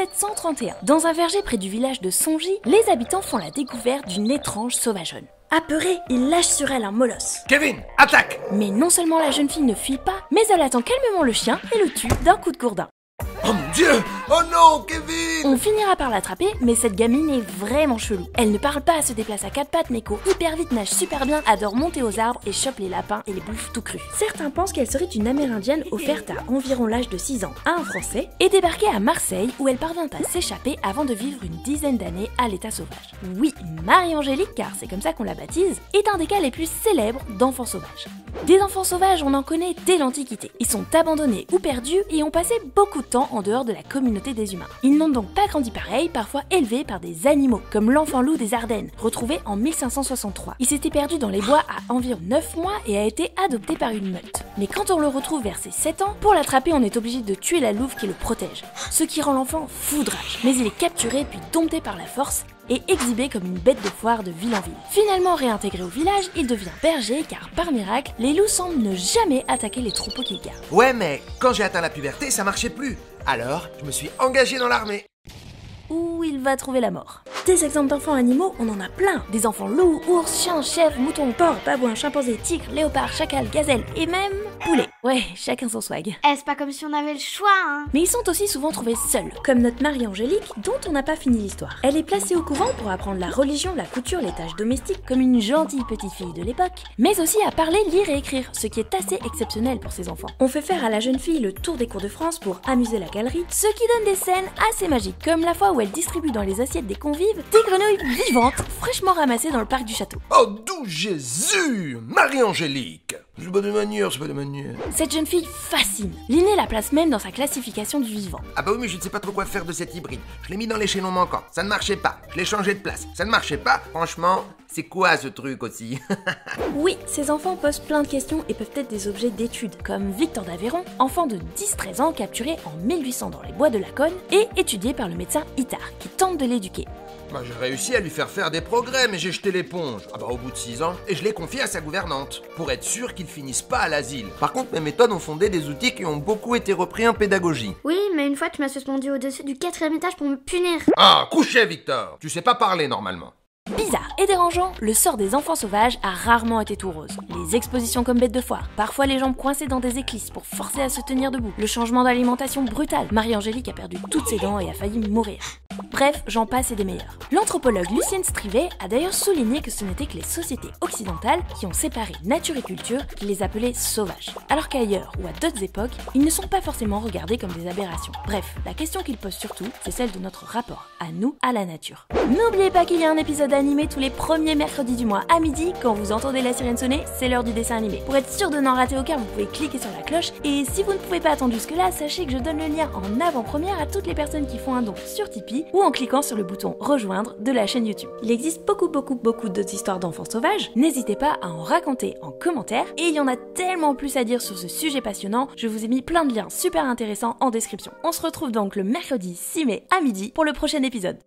1731. Dans un verger près du village de Songy, les habitants font la découverte d'une étrange sauvageonne. Apeurée, ils lâchent sur elle un molosse. Kevin, attaque! Mais non seulement la jeune fille ne fuit pas, mais elle attend calmement le chien et le tue d'un coup de gourdin. Oh mon Dieu! Oh non, Kevin! On finira par l'attraper, mais cette gamine est vraiment chelou. Elle ne parle pas, se déplace à quatre pattes, mais court hyper vite, nage super bien, adore monter aux arbres et chope les lapins et les bouffe tout crus. Certains pensent qu'elle serait une amérindienne offerte à environ l'âge de 6 ans à un Français et débarquée à Marseille où elle parvient à s'échapper avant de vivre une dizaine d'années à l'état sauvage. Oui, Marie-Angélique, car c'est comme ça qu'on la baptise, est un des cas les plus célèbres d'enfants sauvages. Des enfants sauvages, on en connaît dès l'Antiquité. Ils sont abandonnés ou perdus et ont passé beaucoup de temps en dehors de la communauté des humains. Ils n'ont donc pas grandi pareil, parfois élevés par des animaux, comme l'enfant loup des Ardennes, retrouvé en 1563. Il s'était perdu dans les bois à environ 9 mois et a été adopté par une meute. Mais quand on le retrouve vers ses 7 ans, pour l'attraper, on est obligé de tuer la louve qui le protège, ce qui rend l'enfant fou de rage. Mais il est capturé puis dompté par la force et exhibé comme une bête de foire de ville en ville. Finalement réintégré au village, il devient berger car par miracle, les loups semblent ne jamais attaquer les troupeaux qu'ils gardent. Ouais, mais quand j'ai atteint la puberté, ça marchait plus. Alors, je me suis engagé dans l'armée. Où il va trouver la mort. Des exemples d'enfants animaux, on en a plein. Des enfants loups, ours, chiens, chèvres, moutons, porcs, babouins, chimpanzés, tigres, léopards, chacals, gazelles et même poulets. Ouais, chacun son swag. C'est pas comme si on avait le choix, hein. Mais ils sont aussi souvent trouvés seuls, comme notre Marie-Angélique, dont on n'a pas fini l'histoire. Elle est placée au couvent pour apprendre la religion, la couture, les tâches domestiques, comme une gentille petite fille de l'époque, mais aussi à parler, lire et écrire, ce qui est assez exceptionnel pour ces enfants. On fait faire à la jeune fille le tour des cours de France pour amuser la galerie, ce qui donne des scènes assez magiques, comme la fois où elle distribue dans les assiettes des convives des grenouilles vivantes, fraîchement ramassées dans le parc du château. Oh, d'où Jésus! Marie-Angélique! C'est pas de manière, c'est pas de manière. Cette jeune fille fascine. Linné la place même dans sa classification du vivant. Ah bah oui, mais je ne sais pas trop quoi faire de cet hybride. Je l'ai mis dans l'échelon manquant, ça ne marchait pas. Je l'ai changé de place, ça ne marchait pas. Franchement, c'est quoi ce truc aussi? Oui, ces enfants posent plein de questions et peuvent être des objets d'étude, comme Victor d'Aveyron, enfant de 10-13 ans capturé en 1800 dans les bois de Laconne et étudié par le médecin Itard, qui tente de l'éduquer. Bah, j'ai réussi à lui faire des progrès, mais j'ai jeté l'éponge. Ah bah au bout de 6 ans, et je l'ai confié à sa gouvernante, pour être sûr qu'il finisse pas à l'asile. Par contre, mes méthodes ont fondé des outils qui ont beaucoup été repris en pédagogie. Oui, mais une fois tu m'as suspendu au-dessus du 4e étage pour me punir. Ah, couchez Victor! Tu sais pas parler normalement. Bizarre et dérangeant, le sort des enfants sauvages a rarement été tout rose. Les expositions comme bêtes de foire, parfois les jambes coincées dans des éclisses pour forcer à se tenir debout, le changement d'alimentation brutal, Marie-Angélique a perdu toutes ses dents et a failli mourir. Bref, j'en passe et des meilleurs. L'anthropologue Lucienne Strivet a d'ailleurs souligné que ce n'étaient que les sociétés occidentales qui ont séparé nature et culture, qui les appelaient sauvages. Alors qu'ailleurs, ou à d'autres époques, ils ne sont pas forcément regardés comme des aberrations. Bref, la question qu'il pose surtout, c'est celle de notre rapport à nous, à la nature. N'oubliez pas qu'il y a un épisode animé tous les premiers mercredis du mois à midi. Quand vous entendez la sirène sonner, c'est l'heure du dessin animé. Pour être sûr de n'en rater aucun, vous pouvez cliquer sur la cloche. Et si vous ne pouvez pas attendre jusque-là, sachez que je donne le lien en avant-première à toutes les personnes qui font un don sur Tipeee ou en cliquant sur le bouton rejoindre de la chaîne YouTube. Il existe beaucoup d'autres histoires d'enfants sauvages. N'hésitez pas à en raconter en commentaire. Et il y en a tellement plus à dire sur ce sujet passionnant. Je vous ai mis plein de liens super intéressants en description. On se retrouve donc le mercredi 6 mai à midi pour le prochain épisode.